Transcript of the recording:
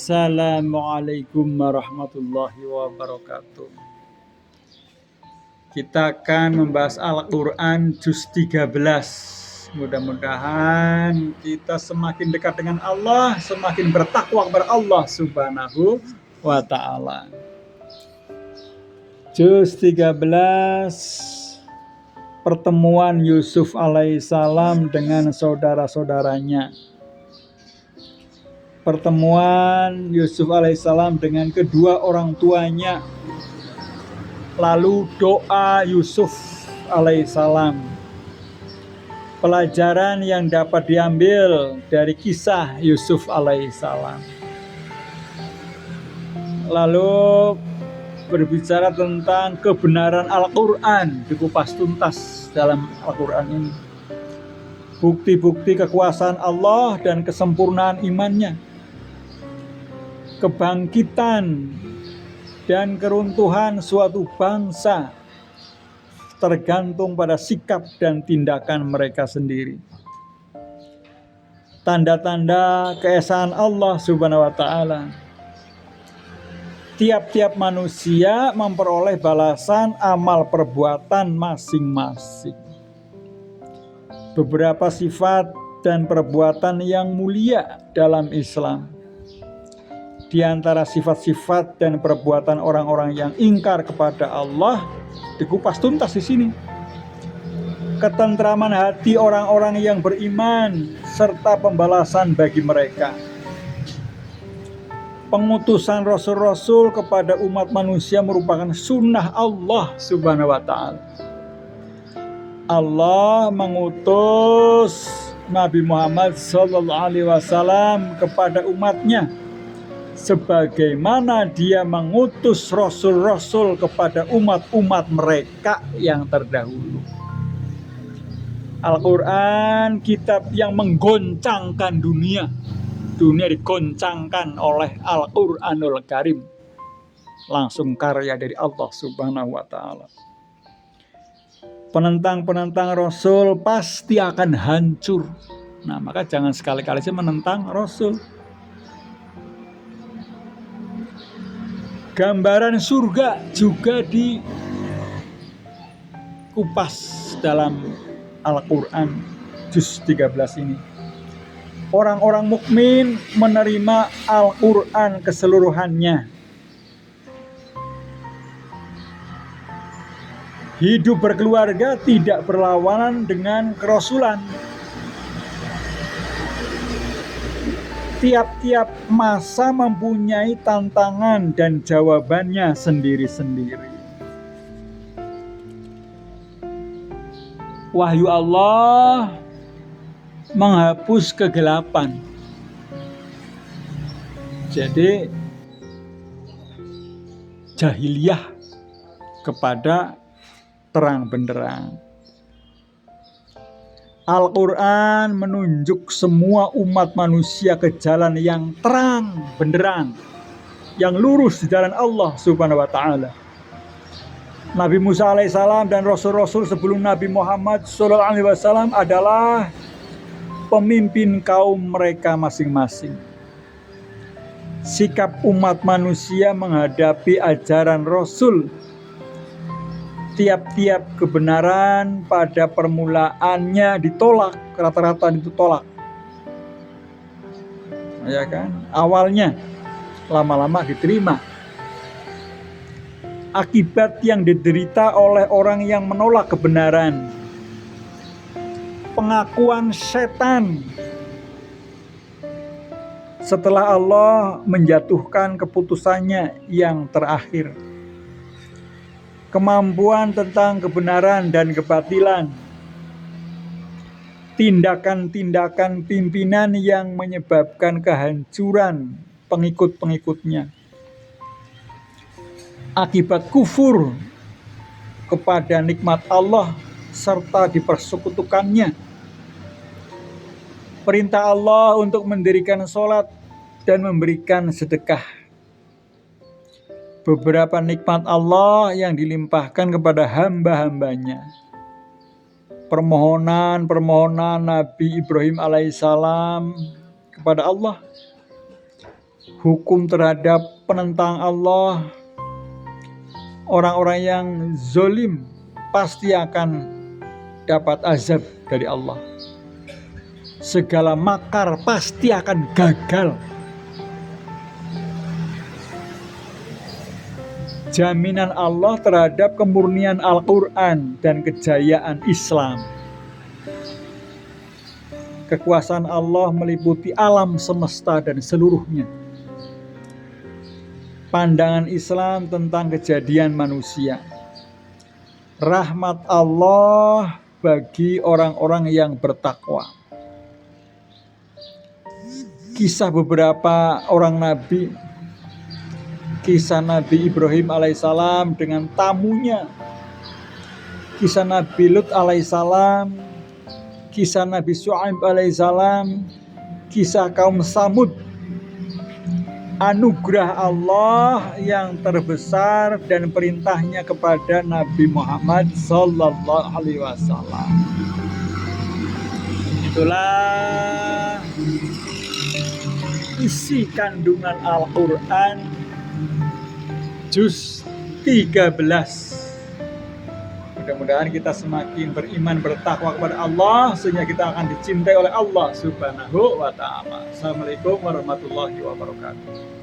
Assalamualaikum warahmatullahi wabarakatuh. Kita akan membahas Al-Quran juz 13. Mudah-mudahan kita semakin dekat dengan Allah, semakin bertakwa kepada Allah subhanahu wa ta'ala. Juz 13, pertemuan Yusuf alaihissalam dengan saudara-saudaranya. Pertemuan Yusuf alaihissalam dengan kedua orang tuanya, lalu doa Yusuf alaihissalam. Pelajaran yang dapat diambil dari kisah Yusuf alaihissalam. Lalu berbicara tentang kebenaran Al-Quran, dikupas tuntas dalam Al-Quran ini. Bukti-bukti kekuasaan Allah dan kesempurnaan imannya. Kebangkitan dan keruntuhan suatu bangsa tergantung pada sikap dan tindakan mereka sendiri. Tanda-tanda keesaan Allah subhanahu wa ta'ala. Tiap-tiap manusia memperoleh balasan amal perbuatan masing-masing. Beberapa sifat dan perbuatan yang mulia dalam Islam. Di antara sifat-sifat dan perbuatan orang-orang yang ingkar kepada Allah dikupas tuntas di sini. Ketentraman hati orang-orang yang beriman serta pembalasan bagi mereka. Pengutusan rasul-rasul kepada umat manusia merupakan sunnah Allah subhanahu wa ta'ala. Allah mengutus Nabi Muhammad SAW kepada umatnya, sebagaimana dia mengutus rasul-rasul kepada umat-umat mereka yang terdahulu. Al-Quran, kitab yang menggoncangkan dunia. Dunia digoncangkan oleh Al-Quranul Karim. Langsung karya dari Allah subhanahu wa ta'ala. Penentang-penentang Rasul pasti akan hancur. Nah, maka jangan sekali-kali menentang Rasul. Gambaran surga juga dikupas dalam Al-Quran juz 13 ini. Orang-orang mukmin menerima Al-Quran keseluruhannya. Hidup berkeluarga tidak berlawanan dengan kerasulan. Tiap-tiap masa mempunyai tantangan dan jawabannya sendiri-sendiri. Wahyu Allah menghapus kegelapan. Jadi jahiliyah kepada terang benderang. Al-Quran menunjuk semua umat manusia ke jalan yang terang benderang, yang lurus di jalan Allah subhanahu wa ta'ala. Nabi Musa alaihissalam dan rasul-rasul sebelum Nabi Muhammad SAW adalah pemimpin kaum mereka masing-masing. Sikap umat manusia menghadapi ajaran Rasul, tiap-tiap kebenaran pada permulaannya ditolak, rata-rata ditolak. Ya kan? Awalnya, lama-lama diterima. Akibat yang diderita oleh orang yang menolak kebenaran. Pengakuan setan. Setelah Allah menjatuhkan keputusannya yang terakhir. Kemampuan tentang kebenaran dan kebatilan. Tindakan-tindakan pimpinan yang menyebabkan kehancuran pengikut-pengikutnya. Akibat kufur kepada nikmat Allah serta dipersekutukannya. Perintah Allah untuk mendirikan sholat dan memberikan sedekah. Beberapa nikmat Allah yang dilimpahkan kepada hamba-hambanya. Permohonan Nabi Ibrahim alaihissalam kepada Allah. hukum terhadap penentang Allah, orang-orang yang zolim pasti akan dapat azab dari Allah. Segala makar pasti akan gagal. Jaminan Allah terhadap kemurnian Al-Quran dan kejayaan Islam. Kekuasaan Allah meliputi alam semesta dan seluruhnya. Pandangan Islam tentang kejadian manusia. Rahmat Allah bagi orang-orang yang bertakwa. Kisah beberapa orang nabi. Kisah Nabi Ibrahim alaihissalam dengan tamunya. Kisah Nabi Lut alaihissalam. Kisah Nabi Syu'aib alaihissalam. Kisah kaum Samud. Anugerah Allah yang terbesar dan perintahnya kepada Nabi Muhammad sallallahu alaihi wasallam. Itulah isi kandungan Al-Quran Juz 13. Mudah-mudahan kita semakin beriman bertakwa kepada Allah sehingga kita akan dicintai oleh Allah Subhanahu wa ta'ala. Assalamualaikum warahmatullahi wabarakatuh.